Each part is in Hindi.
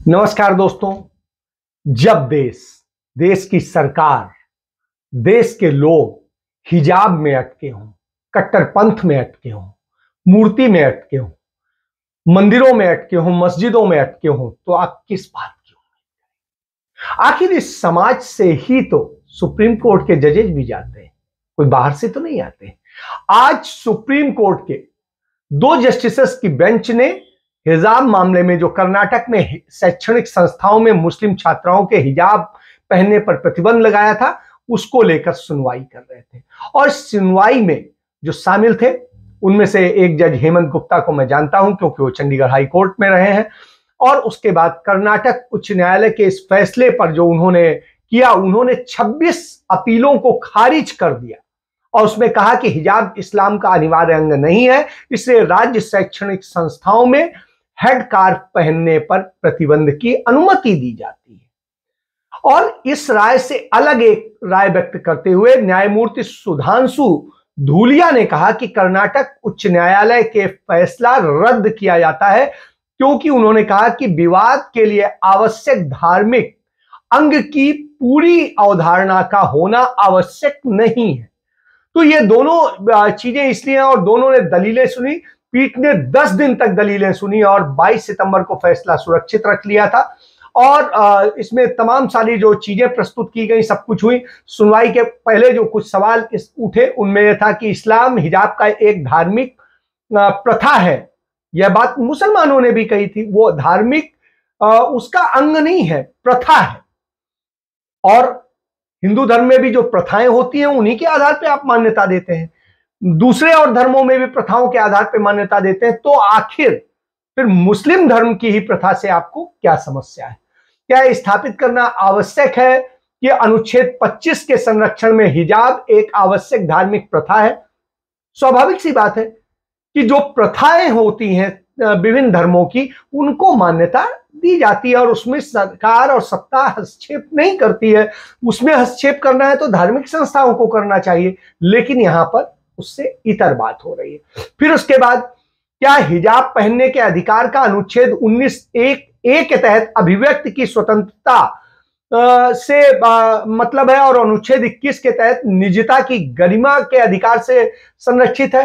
नमस्कार दोस्तों। जब देश की सरकार, देश के लोग हिजाब में अटके हों, कट्टरपंथ में अटके हों, मूर्ति में अटके हों, मंदिरों में अटके हों, मस्जिदों में अटके हों, तो आप किस बात की उम्मीद करें? आखिर इस समाज से ही तो सुप्रीम कोर्ट के जजेज भी जाते हैं, कोई बाहर से तो नहीं आते। आज सुप्रीम कोर्ट के 2 जस्टिसेस की बेंच ने हिजाब मामले में, जो कर्नाटक में शैक्षणिक संस्थाओं में मुस्लिम छात्राओं के हिजाब पहनने पर प्रतिबंध लगाया था, उसको लेकर सुनवाई कर रहे थे। और सुनवाई में जो शामिल थे उनमें से एक जज हेमंत गुप्ता को मैं जानता हूं, क्योंकि वो चंडीगढ़ हाई कोर्ट में रहे हैं। और उसके बाद कर्नाटक उच्च न्यायालय के इस फैसले पर जो उन्होंने किया, उन्होंने 26 अपीलों को खारिज कर दिया और उसमें कहा कि हिजाब इस्लाम का अनिवार्य अंग नहीं है, इसलिए राज्य शैक्षणिक संस्थाओं में हेड कार्फ पहनने पर प्रतिबंध की अनुमति दी जाती है। और इस राय से अलग एक राय व्यक्त करते हुए न्यायमूर्ति सुधांशु धूलिया ने कहा कि कर्नाटक उच्च न्यायालय के फैसला रद्द किया जाता है, क्योंकि उन्होंने कहा कि विवाद के लिए आवश्यक धार्मिक अंग की पूरी अवधारणा का होना आवश्यक नहीं है। तो ये दोनों चीजें इसलिए, और दोनों ने दलीलें सुनी। पीठ ने 10 दिन तक दलीलें सुनी और 22 सितंबर को फैसला सुरक्षित रख लिया था। और इसमें तमाम सारी जो चीजें प्रस्तुत की गई, सब कुछ हुई। सुनवाई के पहले जो कुछ सवाल उठे, उनमें यह था कि इस्लाम हिजाब का एक धार्मिक प्रथा है। यह बात मुसलमानों ने भी कही थी, वो धार्मिक उसका अंग नहीं है, प्रथा है। और हिंदू धर्म में भी जो प्रथाएं होती हैं, उन्हीं के आधार पर आप मान्यता देते हैं। दूसरे और धर्मों में भी प्रथाओं के आधार पर मान्यता देते हैं। तो आखिर फिर मुस्लिम धर्म की ही प्रथा से आपको क्या समस्या है? क्या स्थापित करना आवश्यक है कि अनुच्छेद 25 के संरक्षण में हिजाब एक आवश्यक धार्मिक प्रथा है? स्वाभाविक सी बात है कि जो प्रथाएं होती हैं विभिन्न धर्मों की, उनको मान्यता दी जाती है और उसमें सरकार और सत्ता हस्तक्षेप नहीं करती है। उसमें हस्तक्षेप करना है तो धार्मिक संस्थाओं को करना चाहिए, लेकिन यहां पर उससे इतर बात हो रही है। फिर उसके बाद, क्या हिजाब पहनने के अधिकार का अनुच्छेद 19(1)(a) के तहत अभिव्यक्ति की स्वतंत्रता से मतलब है, और अनुच्छेद 21 के तहत निजता की गरिमा के अधिकार से संरक्षित है?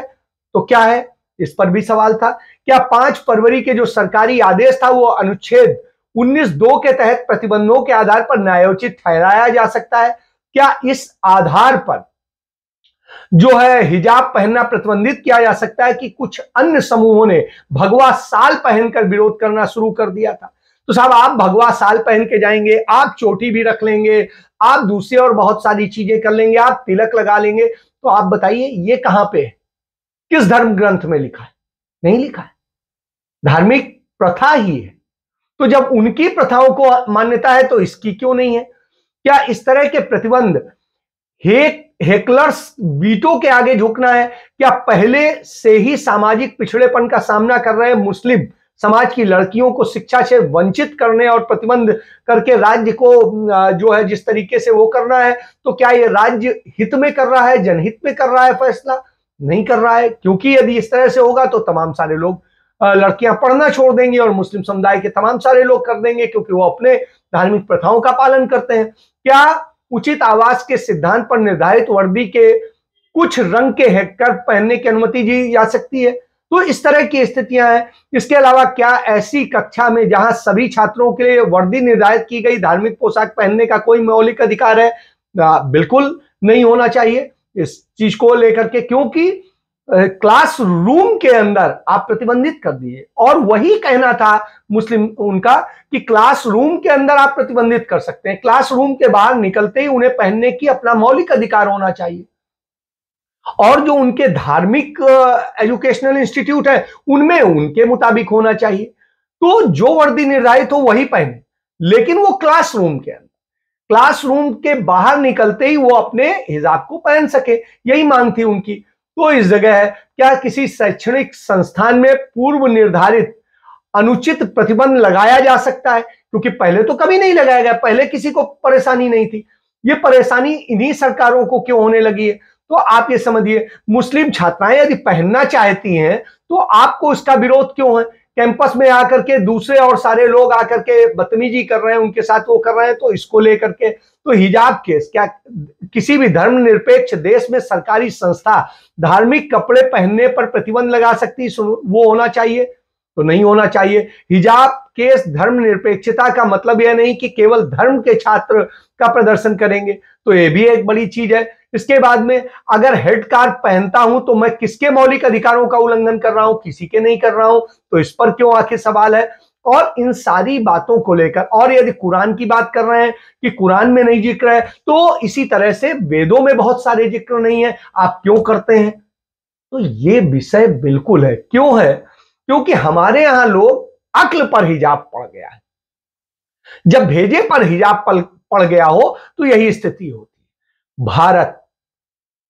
तो क्या है, इस पर भी सवाल था। क्या 5 फरवरी के जो सरकारी आदेश था, वो अनुच्छेद 19(2) के तहत प्रतिबंधों के आधार पर न्यायोचित ठहराया जा सकता है? क्या इस आधार पर जो है हिजाब पहनना प्रतिबंधित किया जा सकता है कि कुछ अन्य समूहों ने भगवा साल पहनकर विरोध करना शुरू कर दिया था? तो साहब, आप भगवा साल पहन के जाएंगे, आप चोटी भी रख लेंगे, आप दूसरी और बहुत सारी चीजें कर लेंगे, आप तिलक लगा लेंगे, तो आप बताइए ये कहां पे है? किस धर्म ग्रंथ में लिखा है? नहीं लिखा है। धार्मिक प्रथा ही है। तो जब उनकी प्रथाओं को मान्यता है, तो इसकी क्यों नहीं है? क्या इस तरह के प्रतिबंध हेकलर्स वीटो के आगे झुकना है? क्या पहले से ही सामाजिक पिछड़ेपन का सामना कर रहे मुस्लिम समाज की लड़कियों को शिक्षा से वंचित करने और प्रतिबंध करके राज्य को जो है जिस तरीके से वो करना है, तो क्या ये राज्य हित में कर रहा है, जनहित में कर रहा है फैसला? नहीं कर रहा है, क्योंकि यदि इस तरह से होगा तो तमाम सारे लोग लड़कियां पढ़ना छोड़ देंगी और मुस्लिम समुदाय के तमाम सारे लोग कर देंगे, क्योंकि वो अपने धार्मिक प्रथाओं का पालन करते हैं। क्या उचित आवास के सिद्धांत पर निर्धारित वर्दी के कुछ रंग के हेडकर पहनने की अनुमति दी जा सकती है? तो इस तरह की स्थितियां हैं। इसके अलावा, क्या ऐसी कक्षा में जहां सभी छात्रों के लिए वर्दी निर्धारित की गई धार्मिक पोशाक पहनने का कोई मौलिक अधिकार है? बिल्कुल नहीं होना चाहिए इस चीज को लेकर के, क्योंकि क्लास रूम के अंदर आप प्रतिबंधित कर दिए। और वही कहना था मुस्लिम उनका कि क्लास रूम के अंदर आप प्रतिबंधित कर सकते हैं, क्लास रूम के बाहर निकलते ही उन्हें पहनने की अपना मौलिक अधिकार होना चाहिए। और जो उनके धार्मिक एजुकेशनल इंस्टीट्यूट है, उनमें उनके मुताबिक होना चाहिए। तो जो वर्दी निर्धारित हो वही पहने, लेकिन वो क्लासरूम के अंदर, क्लासरूम के बाहर निकलते ही वो अपने हिजाब को पहन सके, यही मांग थी उनकी। तो इस जगह क्या किसी शैक्षणिक संस्थान में पूर्व निर्धारित अनुचित प्रतिबंध लगाया जा सकता है? क्योंकि पहले तो कभी नहीं लगाया गया, पहले किसी को परेशानी नहीं थी। ये परेशानी इन्हीं सरकारों को क्यों होने लगी है? तो आप ये समझिए, मुस्लिम छात्राएं यदि पहनना चाहती हैं तो आपको इसका विरोध क्यों है? कैंपस में आकर के दूसरे और सारे लोग आकर के बदतमीजी कर रहे हैं, उनके साथ वो कर रहे हैं, तो इसको लेकर के तो हिजाब केस क्या किसी भी धर्मनिरपेक्ष देश में सरकारी संस्था धार्मिक कपड़े पहनने पर प्रतिबंध लगा सकती है? वो होना चाहिए? तो नहीं होना चाहिए। हिजाब केस धर्मनिरपेक्षता का मतलब यह नहीं कि केवल धर्म के छात्र का प्रदर्शन करेंगे, तो ये भी एक बड़ी चीज है। इसके बाद में अगर हेड कार्ड पहनता हूं तो मैं किसके मौलिक अधिकारों का उल्लंघन कर रहा हूं? किसी के नहीं कर रहा हूं, तो इस पर क्यों आखिर सवाल है। और इन सारी बातों को लेकर, और यदि कुरान की बात कर रहे हैं कि कुरान में नहीं जिक्र है, तो इसी तरह से वेदों में बहुत सारे जिक्र नहीं है, आप क्यों करते हैं? तो ये विषय बिल्कुल है। क्यों है? क्योंकि हमारे यहां लोग अक्ल पर हिजाब पड़ गया है। जब भेजे पर हिजाब पड़ गया हो तो यही स्थिति होती है। भारत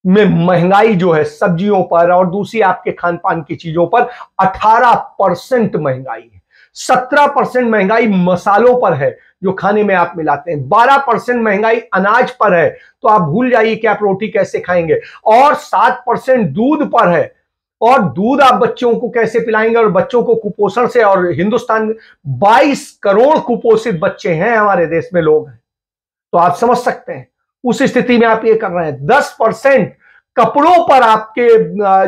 में महंगाई जो है सब्जियों पर और दूसरी आपके खान पान की चीजों पर 18% महंगाई है। 17% महंगाई मसालों पर है जो खाने में आप मिलाते हैं। 12% महंगाई अनाज पर है, तो आप भूल जाइए कि आप रोटी कैसे खाएंगे। और 7% दूध पर है, और दूध आप बच्चों को कैसे पिलाएंगे, और बच्चों को कुपोषण से, और हिंदुस्तान में 22 करोड़ कुपोषित बच्चे हैं हमारे देश में लोग हैं, तो आप समझ सकते हैं उस स्थिति में आप ये कर रहे हैं। 10% कपड़ों पर आपके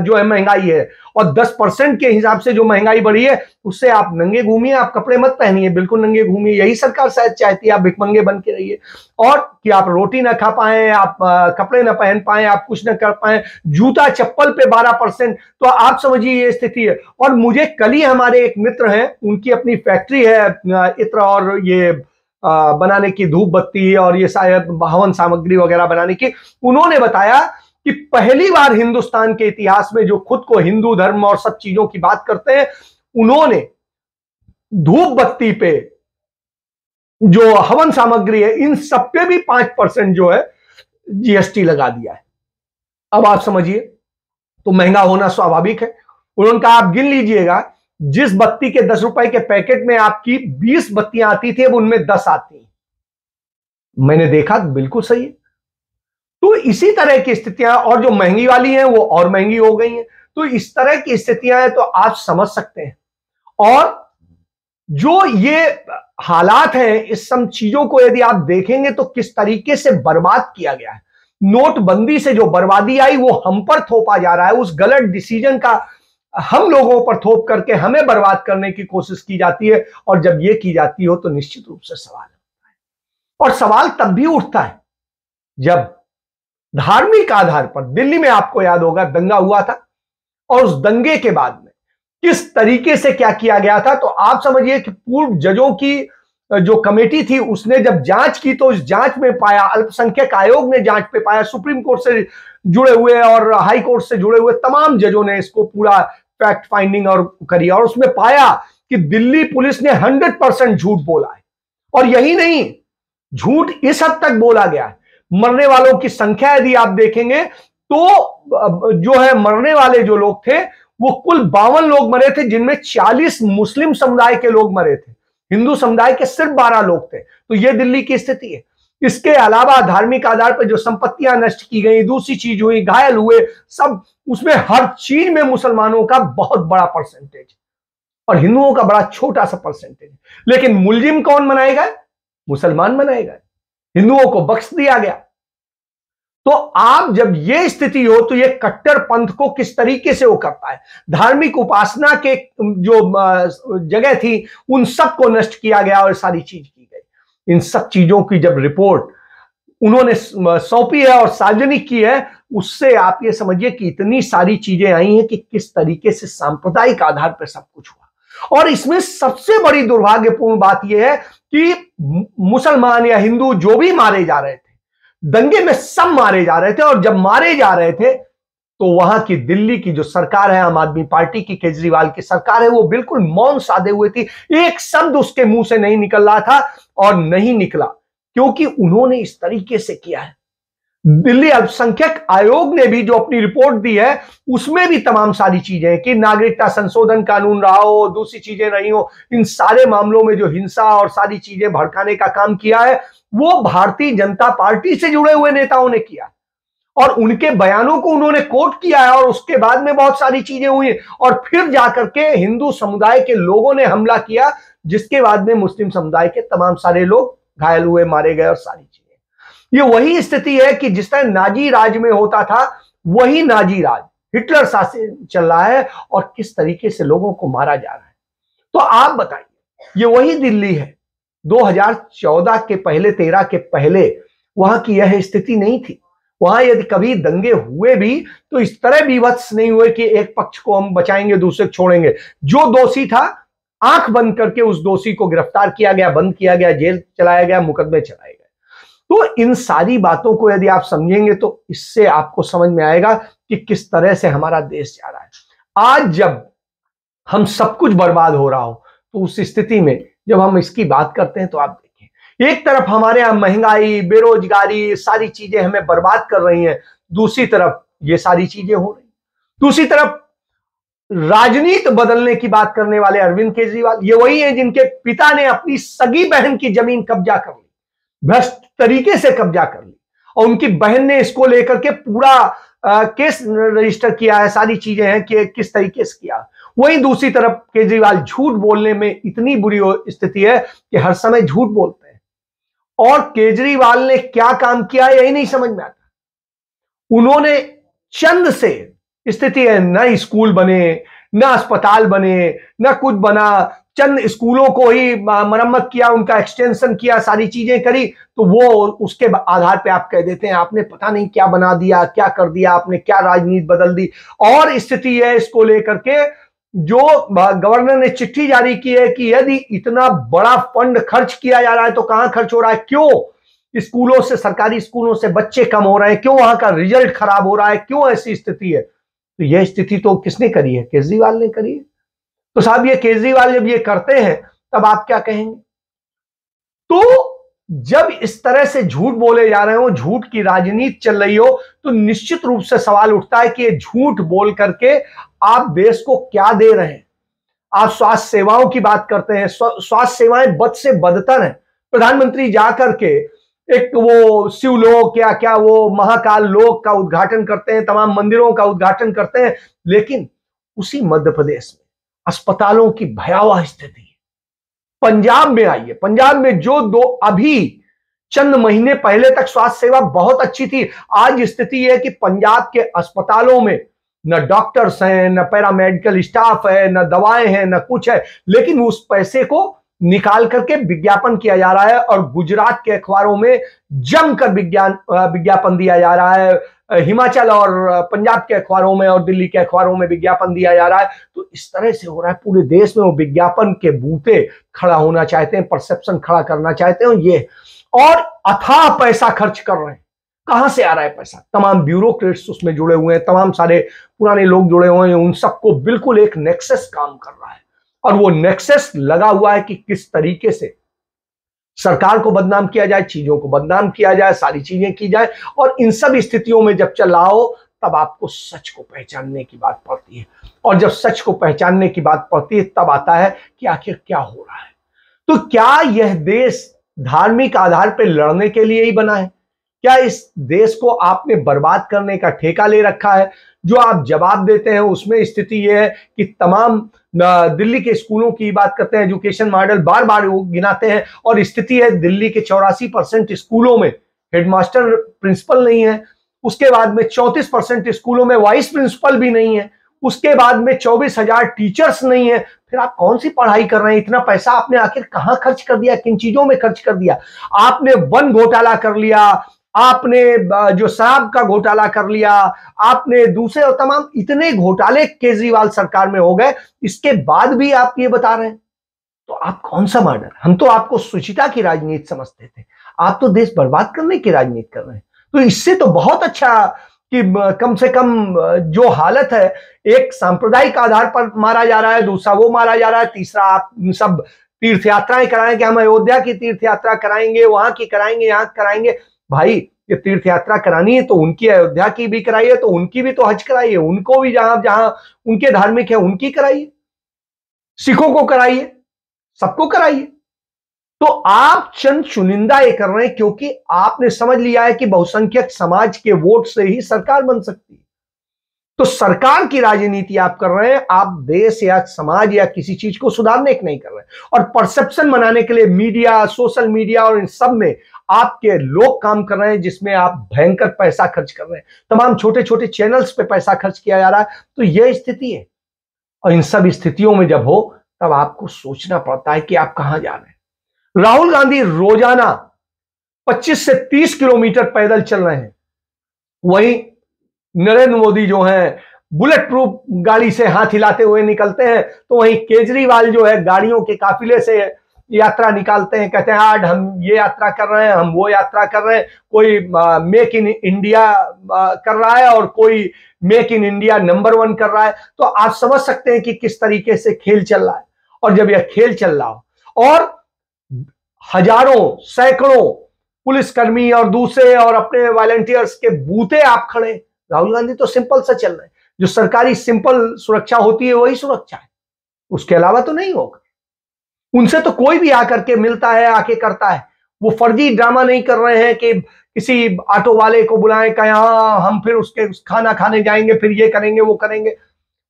जो है महंगाई है, और 10% के हिसाब से जो महंगाई बढ़ी है उससे आप नंगे घूमिए, आप कपड़े मत पहनिए, बिल्कुल नंगे घूमिए। यही सरकार शायद चाहती है आप भिखमंगे बन के रहिए, और कि आप रोटी ना खा पाए, आप कपड़े ना पहन पाए, आप कुछ ना कर पाए, जूता चप्पल पे 12%। तो आप समझिए ये स्थिति है। और मुझे कल ही हमारे एक मित्र हैं, उनकी अपनी फैक्ट्री है इत्र और ये बनाने की, धूप बत्ती और ये शायद हवन सामग्री वगैरह बनाने की। उन्होंने बताया कि पहली बार हिंदुस्तान के इतिहास में, जो खुद को हिंदू धर्म और सब चीजों की बात करते हैं, उन्होंने धूप बत्ती पे, जो हवन सामग्री है, इन सब पे भी 5% जो है जीएसटी लगा दिया है। अब आप समझिए, तो महंगा होना स्वाभाविक है। उन्होंने कहा आप गिन लीजिएगा, जिस बत्ती के 10 रुपए के पैकेट में आपकी 20 बत्तियां आती थी, अब उनमें 10 आती हैं। मैंने देखा, बिल्कुल सही है। तो इसी तरह की स्थितियां, और जो महंगी वाली हैं वो और महंगी हो गई हैं। तो इस तरह की स्थितियां हैं, तो आप समझ सकते हैं। और जो ये हालात हैं, इस सब चीजों को यदि आप देखेंगे तो किस तरीके से बर्बाद किया गया है। नोटबंदी से जो बर्बादी आई वो हम पर थोपा जा रहा है। उस गलत डिसीजन का हम लोगों पर थोप करके हमें बर्बाद करने की कोशिश की जाती है। और जब ये की जाती हो तो निश्चित रूप से सवाल उठता है। और सवाल तब भी उठता है जब धार्मिक आधार पर, दिल्ली में आपको याद होगा दंगा हुआ था, और उस दंगे के बाद में किस तरीके से क्या किया गया था। तो आप समझिए कि पूर्व जजों की जो कमेटी थी, उसने जब जांच की तो इस जांच में पाया, अल्पसंख्यक आयोग ने जांच पे पाया, सुप्रीम कोर्ट से जुड़े हुए और हाई कोर्ट से जुड़े हुए तमाम जजों ने इसको पूरा फैक्ट फाइंडिंग और करी, और उसमें पाया कि दिल्ली पुलिस ने 100% झूठ बोला है। और यही नहीं, झूठ इस हद तक बोला गया है, मरने वालों की संख्या यदि आप देखेंगे तो जो है मरने वाले जो लोग थे वो कुल 52 लोग मरे थे, जिनमें 40 मुस्लिम समुदाय के लोग मरे थे, हिंदू समुदाय के सिर्फ 12 लोग थे। तो ये दिल्ली की स्थिति है। इसके अलावा धार्मिक आधार पर जो संपत्तियां नष्ट की गई, दूसरी चीज हुई, घायल हुए, सब, उसमें हर चीज में मुसलमानों का बहुत बड़ा परसेंटेज और हिंदुओं का बड़ा छोटा सा परसेंटेज। लेकिन मुलजिम कौन बनाएगा? मुसलमान बनाएगा। हिंदुओं को बख्श दिया गया। तो आप जब ये स्थिति हो तो ये कट्टर पंथ को किस तरीके से वो करता है। धार्मिक उपासना के जो जगह थी उन सबको नष्ट किया गया और सारी चीज की गई। इन सब चीजों की जब रिपोर्ट उन्होंने सौंपी है और सार्वजनिक की है, उससे आप ये समझिए कि इतनी सारी चीजें आई हैं कि किस तरीके से सांप्रदायिक आधार पर सब कुछ हुआ। और इसमें सबसे बड़ी दुर्भाग्यपूर्ण बात यह है कि मुसलमान या हिंदू जो भी मारे जा रहे थे, दंगे में सब मारे जा रहे थे। और जब मारे जा रहे थे तो वहां की दिल्ली की जो सरकार है, आम आदमी पार्टी की, केजरीवाल की सरकार है, वो बिल्कुल मौन साधे हुए थी। एक शब्द उसके मुंह से नहीं निकल रहा था, और नहीं निकला क्योंकि उन्होंने इस तरीके से किया है। दिल्ली अल्पसंख्यक आयोग ने भी जो अपनी रिपोर्ट दी है उसमें भी तमाम सारी चीजें कि नागरिकता संशोधन कानून रहा हो, दूसरी चीजें नहीं हो, इन सारे मामलों में जो हिंसा और सारी चीजें भड़काने का काम किया है वो भारतीय जनता पार्टी से जुड़े हुए नेताओं ने किया। और उनके बयानों को उन्होंने कोट किया है और उसके बाद में बहुत सारी चीजें हुई और फिर जाकर के हिंदू समुदाय के लोगों ने हमला किया, जिसके बाद में मुस्लिम समुदाय के तमाम सारे लोग घायल हुए, मारे गए और सारी चीजें। ये वही स्थिति है कि जिस तरह नाजी राज में होता था, वही नाजी राज हिटलर शासन चल रहा है और किस तरीके से लोगों को मारा जा रहा है। तो आप बताइए, ये वही दिल्ली है 2014 के पहले, 13 के पहले वहां की यह स्थिति नहीं थी। वहां यदि कभी दंगे हुए भी तो इस तरह विभत्स नहीं हुए कि एक पक्ष को हम बचाएंगे दूसरे को छोड़ेंगे। जो दोषी था आंख बंद करके उस दोषी को गिरफ्तार किया गया, बंद किया गया, जेल चलाया गया, मुकदमे चलाए गए। तो इन सारी बातों को यदि आप समझेंगे तो इससे आपको समझ में आएगा कि किस तरह से हमारा देश जा रहा है। आज जब हम सब कुछ बर्बाद हो रहा हो तो उस स्थिति में जब हम इसकी बात करते हैं तो आप देखिए, एक तरफ हमारे यहां महंगाई, बेरोजगारी, सारी चीजें हमें बर्बाद कर रही हैं, दूसरी तरफ ये सारी चीजें हो रही, दूसरी तरफ राजनीति बदलने की बात करने वाले अरविंद केजरीवाल ये वही हैं जिनके पिता ने अपनी सगी बहन की जमीन कब्जा कर ली, भ्रष्ट तरीके से कब्जा कर ली, और उनकी बहन ने इसको लेकर के पूरा केस रजिस्टर किया है, सारी चीजें हैं कि किस तरीके से किया। वहीं दूसरी तरफ केजरीवाल झूठ बोलने में इतनी बुरी स्थिति है कि हर समय झूठ बोलते हैं, और केजरीवाल ने क्या काम किया यही नहीं समझ में आता। उन्होंने चंद से स्थिति है, न स्कूल बने, न अस्पताल बने, न कुछ बना, चंद स्कूलों को ही मरम्मत किया, उनका एक्सटेंशन किया, सारी चीजें करी, तो वो उसके आधार पे आप कह देते हैं आपने पता नहीं क्या बना दिया, क्या कर दिया, आपने क्या राजनीति बदल दी। और स्थिति है इसको लेकर के जो गवर्नर ने चिट्ठी जारी की है कि यदि इतना बड़ा फंड खर्च किया जा रहा है तो कहां खर्च हो रहा है, क्यों स्कूलों से, सरकारी स्कूलों से बच्चे कम हो रहे हैं, क्यों वहां का रिजल्ट खराब हो रहा है, क्यों ऐसी स्थिति है। तो यह स्थिति तो किसने करी है? केजरीवाल ने करी है। तो साहब ये केजरीवाल जब ये करते हैं तब आप क्या कहेंगे? तो जब इस तरह से झूठ बोले जा रहे हो, झूठ की राजनीति चल रही हो, तो निश्चित रूप से सवाल उठता है कि ये झूठ बोल करके आप देश को क्या दे रहे हैं। आप स्वास्थ्य सेवाओं की बात करते हैं, स्वास्थ्य सेवाएं बद से बदतर हैं। प्रधानमंत्री जाकर के एक वो शिवलोक या क्या वो महाकाल लोक का उद्घाटन करते हैं, तमाम मंदिरों का उद्घाटन करते हैं, लेकिन उसी मध्य प्रदेश में अस्पतालों की भयावह स्थिति है। पंजाब में आइए, पंजाब में जो अभी चंद महीने पहले तक स्वास्थ्य सेवा बहुत अच्छी थी, आज स्थिति है कि पंजाब के अस्पतालों में न डॉक्टर्स हैं, न पैरामेडिकल स्टाफ है, न दवाएं हैं, न कुछ है, लेकिन उस पैसे को निकाल करके विज्ञापन किया जा रहा है और गुजरात के अखबारों में जमकर विज्ञापन दिया जा रहा है, हिमाचल और पंजाब के अखबारों में और दिल्ली के अखबारों में विज्ञापन दिया जा रहा है। तो इस तरह से हो रहा है पूरे देश में, वो विज्ञापन के बूते खड़ा होना चाहते हैं, परसेप्शन खड़ा करना चाहते हैं ये, और अथाह पैसा खर्च कर रहे हैं। कहां से आ रहा है पैसा? तमाम ब्यूरोक्रेट्स उसमें जुड़े हुए हैं, तमाम सारे पुराने लोग जुड़े हुए हैं, उन सबको बिल्कुल एक नेक्सस काम कर रहा है, और वो नेक्सस लगा हुआ है कि किस तरीके से सरकार को बदनाम किया जाए, चीजों को बदनाम किया जाए, सारी चीजें की जाए। और इन सब स्थितियों में जब चल रहा हो तब आपको सच को पहचानने की बात पड़ती है, और जब सच को पहचानने की बात पड़ती है तब आता है कि आखिर क्या हो रहा है। तो क्या यह देश धार्मिक आधार पर लड़ने के लिए ही बना है? क्या इस देश को आपने बर्बाद करने का ठेका ले रखा है? जो आप जवाब देते हैं उसमें स्थिति यह है कि तमाम दिल्ली के स्कूलों की बात करते हैं, एजुकेशन मॉडल बार बार वो गिनाते हैं, और स्थिति है दिल्ली के 84% स्कूलों में हेडमास्टर प्रिंसिपल नहीं है, उसके बाद में 34% स्कूलों में वाइस प्रिंसिपल भी नहीं है, उसके बाद में 24,000 टीचर्स नहीं है। फिर आप कौन सी पढ़ाई कर रहे हैं? इतना पैसा आपने आखिर कहां खर्च कर दिया, किन चीजों में खर्च कर दिया? आपने वन घोटाला कर लिया, आपने जो शराब का घोटाला कर लिया, आपने दूसरे और तमाम इतने घोटाले केजरीवाल सरकार में हो गए, इसके बाद भी आप ये बता रहे हैं। तो आप कौन सा मॉडल? हम तो आपको सुचिता की राजनीति समझते थे, आप तो देश बर्बाद करने की राजनीति कर रहे हैं। तो इससे तो बहुत अच्छा कि कम से कम जो हालत है, एक सांप्रदायिक आधार पर मारा जा रहा है, दूसरा वो मारा जा रहा है, तीसरा आप सब तीर्थ यात्राएं कराएंगे, हम अयोध्या की तीर्थ यात्रा कराएंगे, वहां की कराएंगे, यहां कराएंगे। भाई ये तीर्थ यात्रा करानी है तो उनकी अयोध्या की भी कराइए, तो उनकी भी तो हज कराइए, उनको भी जहां जहां उनके धार्मिक है उनकी कराइए, सिखों को कराइए, सबको कराइए। तो आप चंद चुनिंदा ये कर रहे हैं क्योंकि आपने समझ लिया है कि बहुसंख्यक समाज के वोट से ही सरकार बन सकती है। तो सरकार की राजनीति आप कर रहे हैं, आप देश या समाज या किसी चीज को सुधारने के नहीं कर रहे हैं। और परसेप्शन बनाने के लिए मीडिया, सोशल मीडिया और इन सब में आपके लोग काम कर रहे हैं, जिसमें आप भयंकर पैसा खर्च कर रहे हैं। तमाम छोटे छोटे चैनल्स पे पैसा खर्च किया जा रहा है। तो यह स्थिति है। और इन सब स्थितियों में जब हो तब आपको सोचना पड़ता है कि आप कहां जा रहे हैं। राहुल गांधी रोजाना 25 से 30 किलोमीटर पैदल चल रहे हैं, वहीं नरेंद्र मोदी जो है बुलेट प्रूफ गाड़ी से हाथ हिलाते हुए निकलते हैं, तो वहीं केजरीवाल जो है गाड़ियों के काफिले से यात्रा निकालते हैं, कहते हैं आज हम ये यात्रा कर रहे हैं, हम वो यात्रा कर रहे हैं। कोई मेक इन इंडिया कर रहा है और कोई मेक इन इंडिया नंबर 1 कर रहा है। तो आप समझ सकते हैं कि किस तरीके से खेल चल रहा है। और जब यह खेल चल रहा हो और हजारों सैकड़ों पुलिसकर्मी और दूसरे और अपने वॉलंटियर्स के बूते आप खड़े, राहुल गांधी तो सिंपल सा चल रहे हैं। जो सरकारी सिंपल सुरक्षा होती है वही सुरक्षा है, उसके अलावा तो नहीं होगा। उनसे तो कोई भी आकर के मिलता है, आके करता है। वो फर्जी ड्रामा नहीं कर रहे हैं कि किसी ऑटो वाले को बुलाएं कि हाँ हम फिर उसके खाना खाने जाएंगे, फिर ये करेंगे वो करेंगे।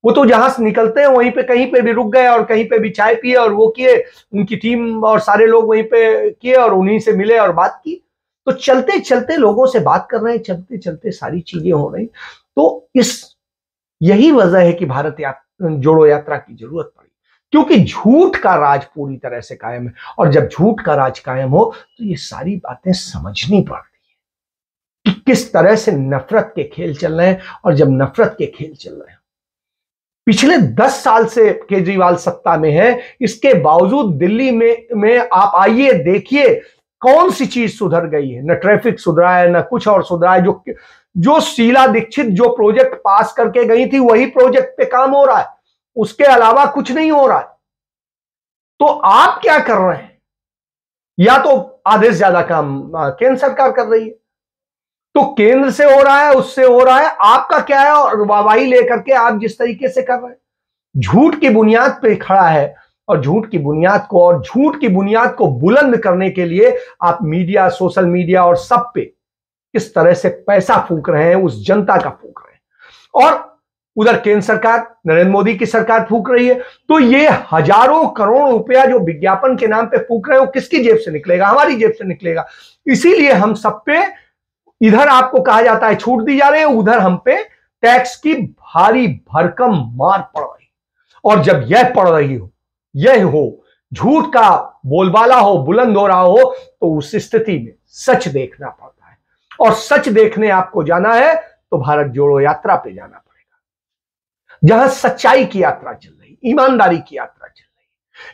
वो तो जहां से निकलते हैं वहीं पे कहीं पे भी रुक गए और कहीं पे भी चाय पिए और वो किए, उनकी टीम और सारे लोग वहीं पे किए और उन्हीं से मिले और बात की। तो चलते चलते लोगों से बात कर रहे हैं, चलते चलते सारी चीजें हो रही। तो यही वजह है कि भारत जोड़ो यात्रा की जरूरत पड़ी, क्योंकि झूठ का राज पूरी तरह से कायम है। और जब झूठ का राज कायम हो तो ये सारी बातें समझनी पड़ती है कि किस तरह से नफरत के खेल चल रहे हैं। और जब नफरत के खेल चल रहे हैं, पिछले 10 साल से केजरीवाल सत्ता में है, इसके बावजूद दिल्ली में आप आइए देखिए कौन सी चीज सुधर गई है। न ट्रैफिक सुधरा है, न कुछ और सुधरा है। जो शीला दीक्षित जो प्रोजेक्ट पास करके गई थी वही प्रोजेक्ट पे काम हो रहा है, उसके अलावा कुछ नहीं हो रहा है। तो आप क्या कर रहे हैं? या तो आधे से ज्यादा काम केंद्र सरकार कर रही है, तो केंद्र से हो रहा है, उससे हो रहा है, आपका क्या है? और वाहवाही लेकर के आप जिस तरीके से कर रहे हैं, झूठ की बुनियाद पे खड़ा है। और झूठ की बुनियाद को बुलंद करने के लिए आप मीडिया, सोशल मीडिया और सब पे किस तरह से पैसा फूंक रहे हैं, उस जनता का फूंक रहे हैं। और उधर केंद्र सरकार, नरेंद्र मोदी की सरकार फूंक रही है। तो ये हजारों करोड़ रुपया जो विज्ञापन के नाम पे फूंक रहे हो, किसकी जेब से निकलेगा? हमारी जेब से निकलेगा। इसीलिए हम सब पे, इधर आपको कहा जाता है छूट दी जा रही है, उधर हम पे टैक्स की भारी भरकम मार पड़ रही। और जब यह हो झूठ का बोलबाला हो, बुलंद हो रहा हो, तो उस स्थिति में सच देखना पड़ता है। और सच देखने आपको जाना है तो भारत जोड़ो यात्रा पे जाना पड़ेगा, जहां सच्चाई की यात्रा चल रही, ईमानदारी की यात्रा चल रही,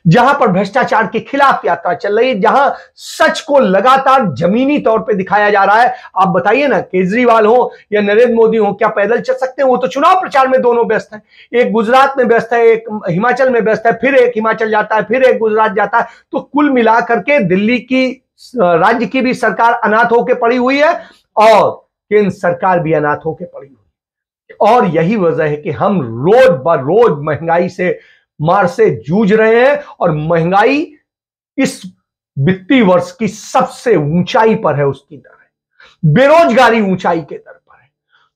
जहां पर भ्रष्टाचार के खिलाफ यात्रा चल रही, जहां सच को लगातार जमीनी तौर पे दिखाया जा रहा है। आप बताइए ना, केजरीवाल हो या नरेंद्र मोदी हो, क्या पैदल चल सकते हैं? वो तो चुनाव प्रचार में दोनों व्यस्त है। एक गुजरात में व्यस्त है, एक हिमाचल में व्यस्त है, फिर एक हिमाचल जाता है, फिर एक गुजरात जाता है। तो कुल मिलाकर के दिल्ली की राज्य की भी सरकार अनाथ होकर पड़ी हुई है और केंद्र सरकार भी अनाथ होकर पड़ी हुई है। और यही वजह है कि हम रोज ब रोज महंगाई से मार से जूझ रहे हैं। और महंगाई इस वित्तीय वर्ष की सबसे ऊंचाई पर है, उसकी दर है। बेरोजगारी ऊंचाई के दर पर है।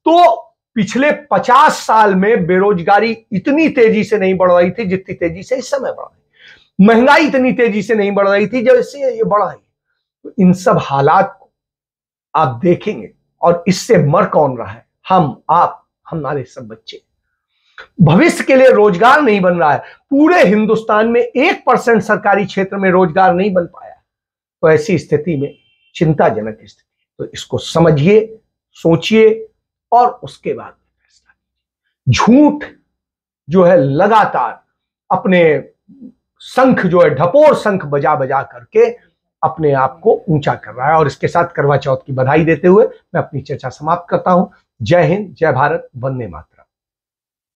तो पिछले 50 साल में बेरोजगारी इतनी तेजी से नहीं बढ़ रही थी जितनी तेजी से इस समय बढ़ रही। महंगाई इतनी तेजी से नहीं बढ़ रही थी जैसे ये बढ़ रही। तो इन सब हालात को आप देखेंगे और इससे मर कौन रहा है? हम, आप, हमारे सब बच्चे। भविष्य के लिए रोजगार नहीं बन रहा है। पूरे हिंदुस्तान में 1% सरकारी क्षेत्र में रोजगार नहीं बन पाया। तो ऐसी स्थिति में चिंताजनक स्थिति, तो इसको समझिए, सोचिए और उसके बाद फैसला कीजिए। झूठ जो है लगातार अपने शंख जो है, ढपोर शंख बजा बजा करके अपने आप को ऊंचा कर रहा है। और इसके साथ करवा चौथ की बधाई देते हुए मैं अपनी चर्चा समाप्त करता हूं। जय हिंद, जय भारत, वंदे मातरम।